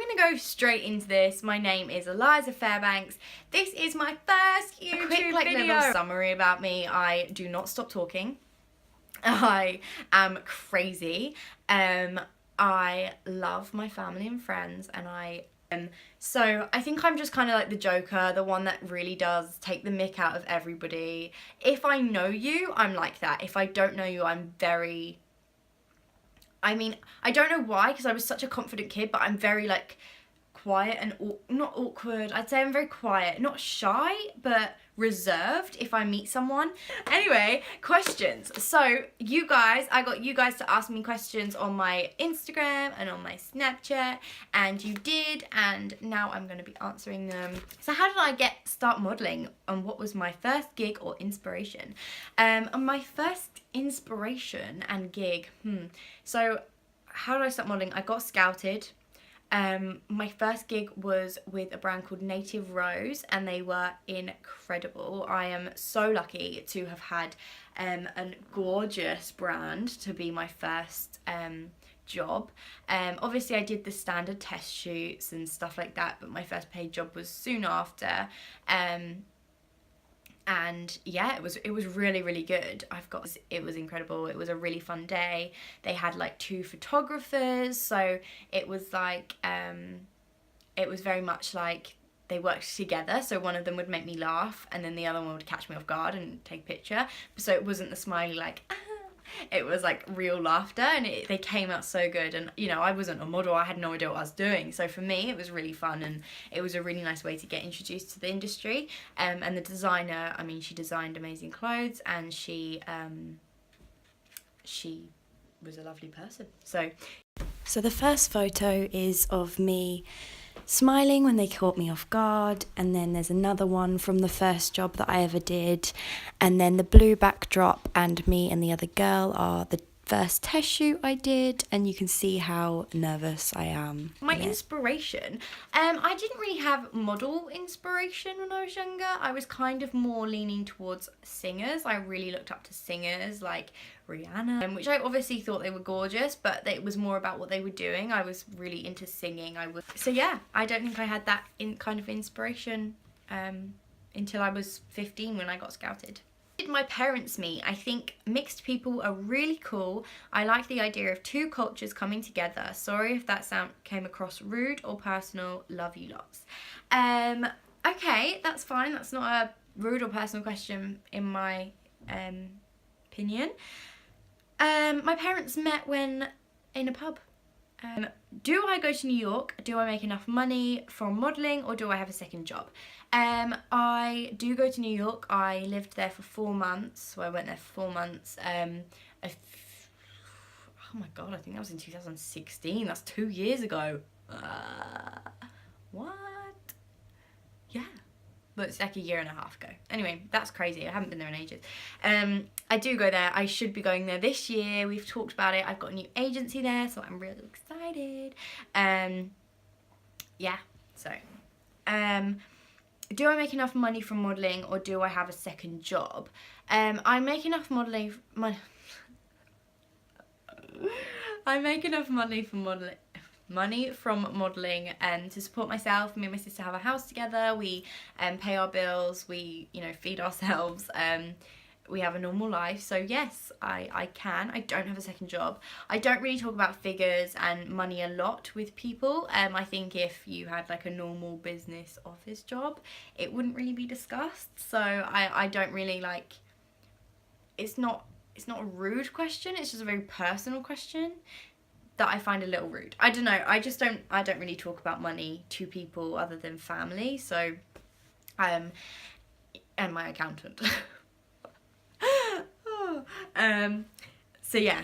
going to go straight into this. My name is Eliza Fairbanks. This is my first YouTube video. Little summary about me. I do not stop talking. I am crazy. I love my family and friends, and so I think I'm just kind of like the Joker, the one that really does take the mick out of everybody. If I know you, I'm like that. If I don't know you, I'm very... I mean, I don't know why, because I was such a confident kid, but I'm very, like, quiet and not awkward. I'd say I'm very quiet, not shy, but reserved if I meet someone. Anyway, questions. So you guys, I got you guys to ask me questions on my Instagram and on my Snapchat, and you did, and now I'm going to be answering them. So how did I start modelling, and what was my first gig or inspiration? My first inspiration and gig, so how did I start modelling? I got scouted. My first gig was with a brand called Native Rose, and they were incredible. I am so lucky to have had a gorgeous brand to be my first job. Obviously I did the standard test shoots and stuff like that, but my first paid job was soon after. And yeah, it was really, really good. It was incredible. It was a really fun day. They had like 2 photographers, so it was like it was very much like they worked together. So one of them would make me laugh, and then the other one would catch me off guard and take a picture. So it wasn't the smiley like it was like real laughter, and they came out so good. And you know, I wasn't a model, I had no idea what I was doing, so for me it was really fun, and it was a really nice way to get introduced to the industry. And the designer, I mean, she designed amazing clothes, and she was a lovely person. So the first photo is of me smiling when they caught me off guard, and then there's another one from the first job that I ever did, and then the blue backdrop and me and the other girl are the first test shoot I did, and you can see how nervous I am. My inspiration, I didn't really have model inspiration when I was younger. I was kind of more leaning towards singers. I really looked up to singers like Rihanna, which I obviously thought they were gorgeous, but it was more about what they were doing. I was really into singing. So yeah, I don't think I had that kind of inspiration until I was 15 when I got scouted. Did my parents meet? I think mixed people are really cool. I like the idea of 2 cultures coming together. Sorry if that came across rude or personal. Love you lots. Okay, that's fine. That's not a rude or personal question in my opinion. My parents met when in a pub. Do I go to New York? Do I make enough money from modelling, or do I have a second job? I do go to New York. I lived there for 4 months, so I went there for 4 months. Oh my god, I think that was in 2016. That's 2 years ago. What? Yeah. But it's like a year and a half ago. Anyway, that's crazy. I haven't been there in ages. I do go there. I should be going there this year. We've talked about it. I've got a new agency there, so I'm really excited. Yeah, so. Do I make enough money from modelling, or do I have a second job? I make enough money from modelling to support myself. Me and my sister have a house together. We pay our bills. We, you know, feed ourselves. We have a normal life. So yes, I can. I don't have a second job. I don't really talk about figures and money a lot with people. I think if you had like a normal business office job, it wouldn't really be discussed. So I don't really like, it's not a rude question. It's just a very personal question that I find a little rude. I don't know. I don't really talk about money to people other than family. So, and my accountant. So yeah,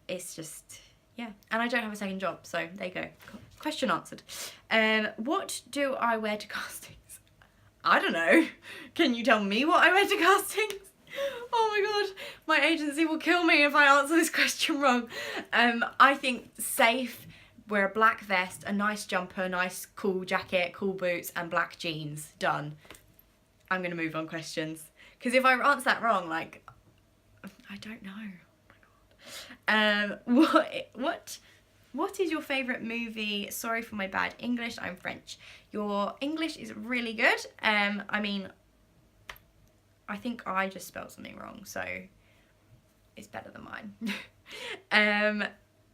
it's just, yeah. And I don't have a second job, so there you go. Question answered. What do I wear to castings? I don't know. Can you tell me what I wear to castings? Oh my god, my agency will kill me if I answer this question wrong. I think safe, wear a black vest, a nice jumper, nice cool jacket, cool boots, and black jeans. Done. I'm gonna move on questions. Because if I answer that wrong, like, I don't know. Oh my god. What What is your favourite movie? Sorry for my bad English, I'm French. Your English is really good. I mean, I think I just spelled something wrong, so it's better than mine.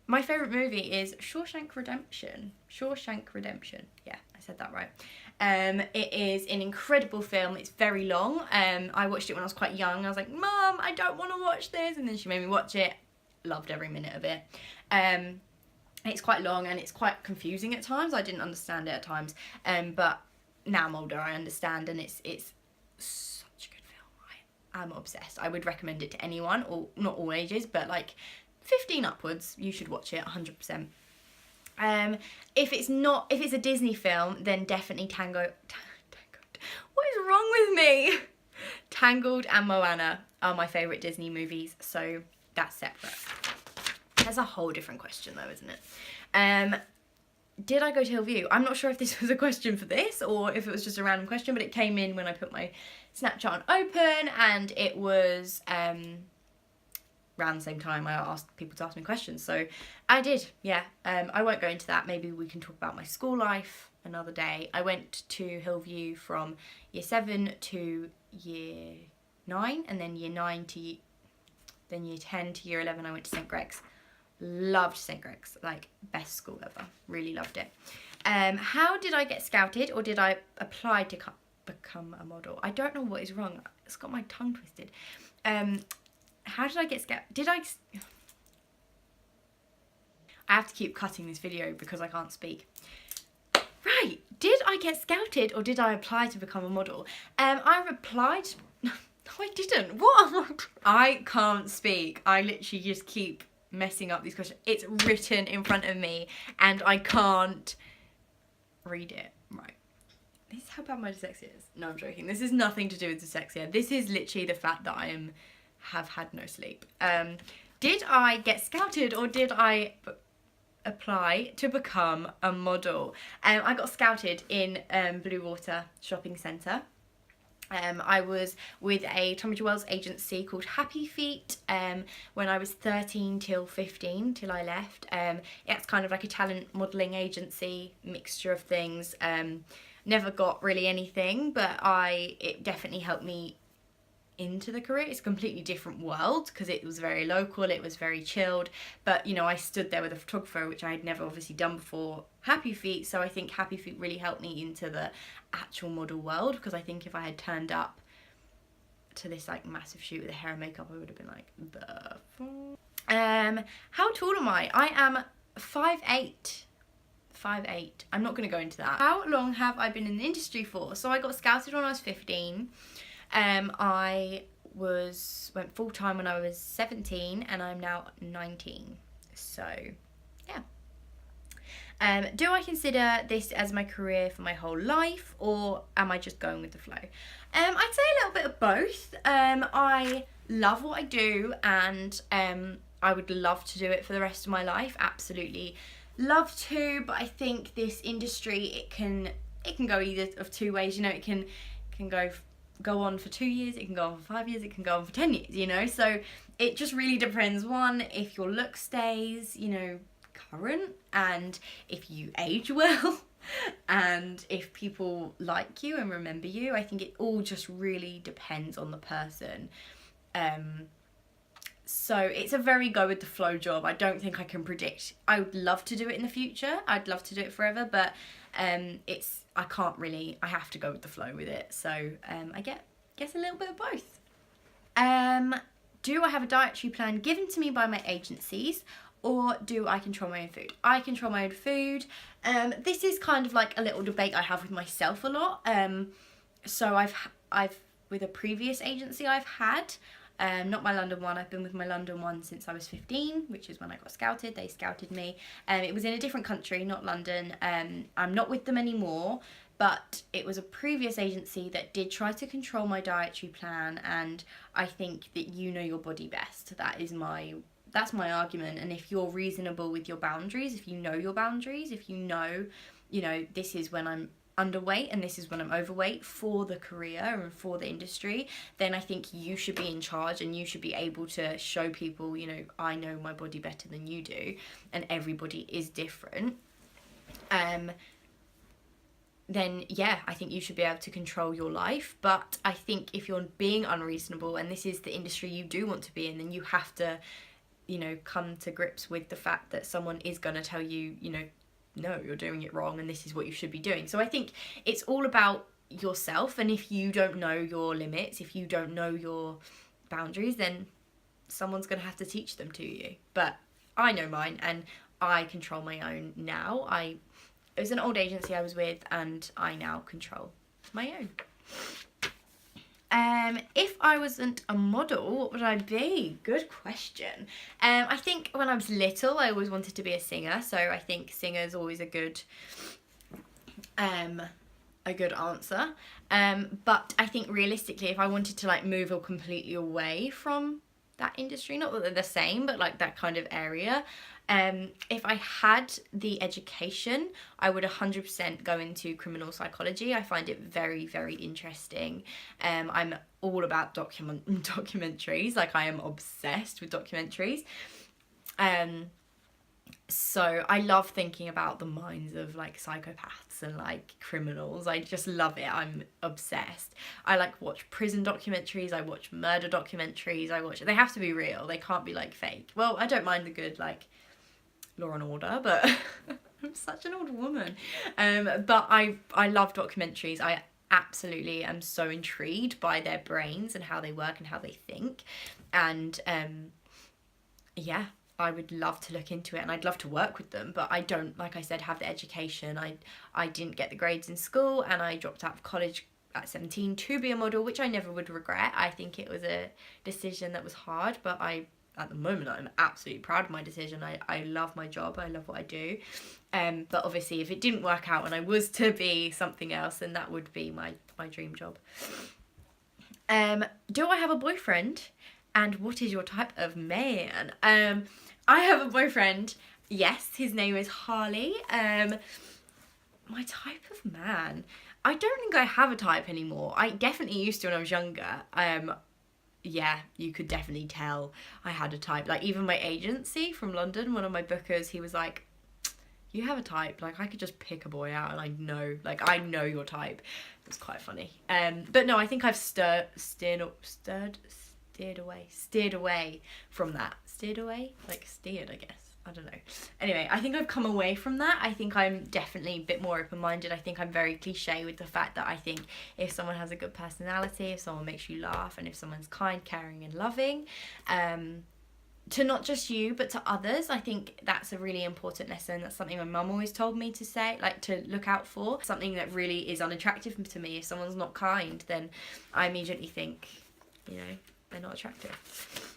My favourite movie is Shawshank Redemption. Shawshank Redemption. Yeah, I said that right. It is an incredible film. It's very long. I watched it when I was quite young. I was like, Mum, I don't want to watch this. And then she made me watch it. Loved every minute of it. It's quite long and it's quite confusing at times. I didn't understand it at times. But now I'm older, I understand, and it's such a good film. I am obsessed. I would recommend it to anyone, or not all ages, but like 15 upwards, you should watch it 100%. If it's a Disney film, then definitely Tangled. What is wrong with me? Tangled and Moana are my favourite Disney movies, so that's separate. That's a whole different question though, isn't it? Did I go to Hillview? I'm not sure if this was a question for this or if it was just a random question, but it came in when I put my Snapchat on open, and it was around the same time I asked people to ask me questions. So I did, yeah. I won't go into that. Maybe we can talk about my school life another day. I went to Hillview from year 7 to year 9, and then year 9 to then year 10 to year 11 I went to St. Greg's. Loved St. Greg's, like best school ever. Really loved it. How did I get scouted, or did I apply to become a model? I don't know what is wrong. It's got my tongue twisted. How did I get scouted? I have to keep cutting this video because I can't speak. Right, did I get scouted or did I apply to become a model? I replied. No, I didn't. What? I can't speak. I literally just keep messing up these questions. It's written in front of me and I can't read it. Right. This is how bad my dyslexia is. No, I'm joking. This is nothing to do with dyslexia. This is literally the fact that I have had no sleep. Did I get scouted or did I apply to become a model? I got scouted in Blue Water Shopping Centre. I was with a Tommy Jewels agency called Happy Feet when I was 13 till 15, till I left. It's kind of like a talent modelling agency, mixture of things. Never got really anything, but it definitely helped me into the career. It's a completely different world because it was very local, it was very chilled, but you know, I stood there with a photographer, which I had never obviously done before Happy Feet, so I think Happy Feet really helped me into the actual model world, because I think if I had turned up to this like massive shoot with the hair and makeup, I would have been like, the fuck? How tall am I? I am 5'8". 5'8". I'm not going to go into that. How long have I been in the industry for? So I got scouted when I was 15. I went full-time when I was 17 and I'm now 19. So, yeah. Do I consider this as my career for my whole life, or am I just going with the flow? I'd say a little bit of both. I love what I do, and I would love to do it for the rest of my life. Absolutely love to, but I think this industry, it can go either of two ways. You know, it can go on for 2 years, it can go on for 5 years, it can go on for 10 years, you know, so it just really depends. One, if your look stays, you know, current, and if you age well, and if people like you and remember you. I think it all just really depends on the person. So it's a very go with the flow job. I don't think I can predict. I would love to do it in the future, I'd love to do it forever, but I can't really, I have to go with the flow with it. So I guess a little bit of both. Do I have a dietary plan given to me by my agencies, or do I control my own food? I control my own food. This is kind of like a little debate I have with myself a lot. So I've with a previous agency I've had, not my London one. I've been with my London one since I was 15, which is when I got scouted. They scouted me. It was in a different country, not London. I'm not with them anymore, but it was a previous agency that did try to control my dietary plan, and I think that you know your body best. That's my argument. And if you're reasonable with your boundaries, if you know your boundaries, if you know, this is when I'm underweight and this is when I'm overweight for the career and for the industry, then I think you should be in charge and you should be able to show people, you know, I know my body better than you do and everybody is different. Then yeah, I think you should be able to control your life. But I think if you're being unreasonable and this is the industry you do want to be in, then you have to, you know, come to grips with the fact that someone is going to tell you, you know, no, you're doing it wrong and this is what you should be doing. So I think it's all about yourself, and if you don't know your limits, if you don't know your boundaries, then someone's going to have to teach them to you. But I know mine and I control my own now. It was an old agency I was with and I now control my own. If I wasn't a model, what would I be? Good question. I think when I was little, I always wanted to be a singer. So I think singer is always a good answer. But I think realistically, if I wanted to like move completely away from that industry, not that they're the same, but like that kind of area, if I had the education, I would 100% go into criminal psychology. I find it very, very interesting. I'm all about documentaries. Like I am obsessed with documentaries. So I love thinking about the minds of like psychopaths and like criminals. I just love it. I'm obsessed. I like watch prison documentaries. I watch murder documentaries. They have to be real. They can't be like fake. Well, I don't mind the good like Law and Order, but I'm such an old woman. But I love documentaries. I absolutely am so intrigued by their brains and how they work and how they think. And yeah, I would love to look into it and I'd love to work with them, but I don't, like I said, have the education. I didn't get the grades in school and I dropped out of college at 17 to be a model, which I never would regret. I think it was a decision that was hard, but at the moment, I'm absolutely proud of my decision. I love my job. I love what I do. But obviously, if it didn't work out and I was to be something else, then that would be my dream job. Do I have a boyfriend? And what is your type of man? I have a boyfriend. Yes, his name is Harley. My type of man. I don't think I have a type anymore. I definitely used to when I was younger. Yeah, you could definitely tell I had a type. Like even my agency from London, one of my bookers, he was like, you have a type. Like I could just pick a boy out and I know your type. It was quite funny. But no, I think I've steered away from that. Steered away? Like steered, I guess. I don't know. Anyway, I think I've come away from that. I think I'm definitely a bit more open-minded. I think I'm very cliche with the fact that I think if someone has a good personality, if someone makes you laugh, and if someone's kind, caring and loving, to not just you, but to others, I think that's a really important lesson. That's something my mum always told me to say, like to look out for. Something that really is unattractive to me. If someone's not kind, then I immediately think, you know, they're not attractive.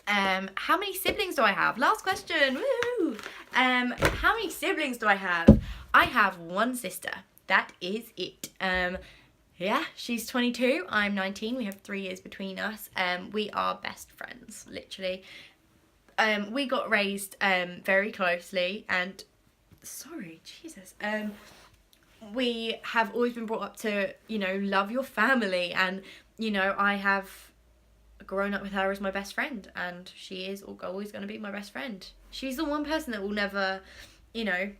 How many siblings do I have? Last question. Woo! How many siblings do I have? I have one sister. That is it. Yeah, she's 22. I'm 19. We have 3 years between us. We are best friends, literally. We got raised very closely and sorry, Jesus. We have always been brought up to, you know, love your family, and you know, I have grown up with her as my best friend, and she is always going to be my best friend. She's the one person that will never, you know,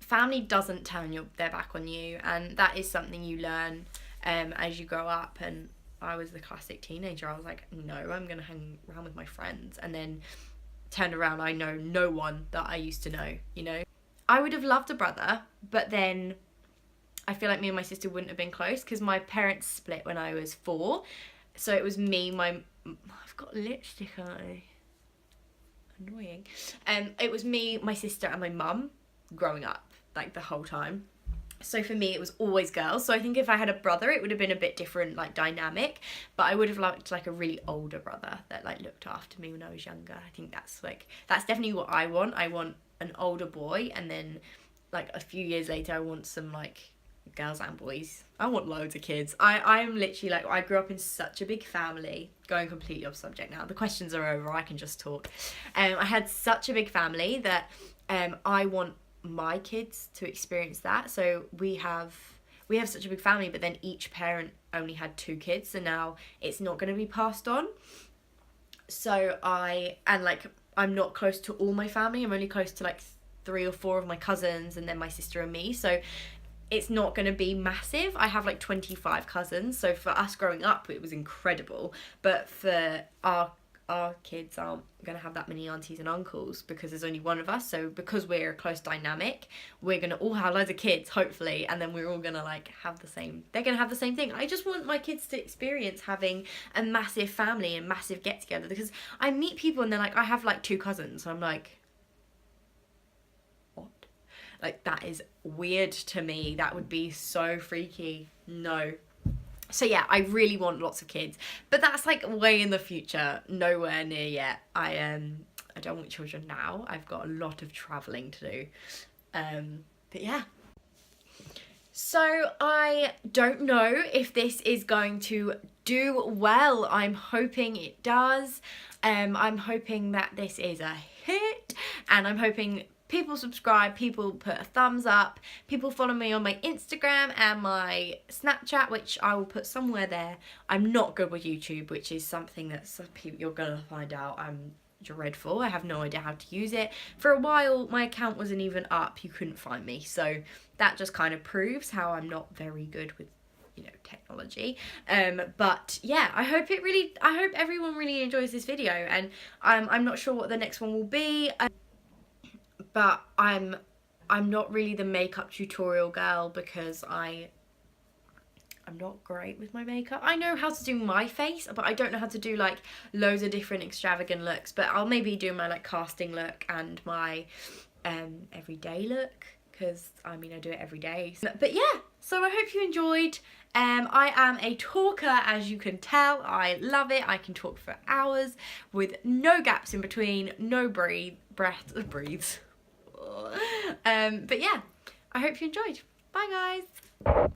family doesn't turn their back on you, and that is something you learn as you grow up. And I was the classic teenager. I was like, no, I'm going to hang around with my friends, and then turned around, I know no one that I used to know, you know. I would have loved a brother, but then I feel like me and my sister wouldn't have been close because my parents split when I was 4. So it was me, I've got lipstick on it. Annoying. It was me, my sister and my mum growing up, like the whole time. So for me, it was always girls. So I think if I had a brother, it would have been a bit different, like dynamic. But I would have liked like a really older brother that like looked after me when I was younger. I think that's definitely what I want. I want an older boy, and then like a few years later, I want some like girls and boys. I want loads of kids. I'm literally like, I grew up in such a big family. Going completely off subject now. The questions are over. I can just talk. I had such a big family that I want my kids to experience that. So we have such a big family, but then each parent only had 2 kids, so now it's not going to be passed on. So I'm not close to all my family. I'm only close to like 3 or 4 of my cousins, and then my sister and me. So it's not going to be massive. I have like 25 cousins, so for us growing up it was incredible, but for our kids aren't going to have that many aunties and uncles because there's only one of us. So because we're a close dynamic, we're going to all have loads of kids, hopefully, and then we're all going to like have the same, they're going to have the same thing. I just want my kids to experience having a massive family and massive get together, because I meet people and they're like, I have like 2 cousins, and I'm like, what? Like, that is weird to me. That would be so freaky. No. So yeah, I really want lots of kids, but that's like way in the future, nowhere near yet. I don't want children now. I've got a lot of traveling to do. But yeah. So I don't know if this is going to do well. I'm hoping it does. I'm hoping that this is a hit, and I'm hoping people subscribe, people put a thumbs up, people follow me on my Instagram and my Snapchat, which I will put somewhere there. I'm not good with YouTube, which is something that some people, you're gonna find out I'm dreadful. I have no idea how to use it. For a while, my account wasn't even up. You couldn't find me. So that just kind of proves how I'm not very good with, you know, technology. But yeah, I hope everyone really enjoys this video, and I'm not sure what the next one will be. But I'm not really the makeup tutorial girl, because I'm not great with my makeup. I know how to do my face, but I don't know how to do like loads of different extravagant looks. But I'll maybe do my like casting look and my everyday look, because I mean I do it every day. But yeah, so I hope you enjoyed. I am a talker, as you can tell. I love it. I can talk for hours with no gaps in between, no breathes. But yeah, I hope you enjoyed. Bye guys.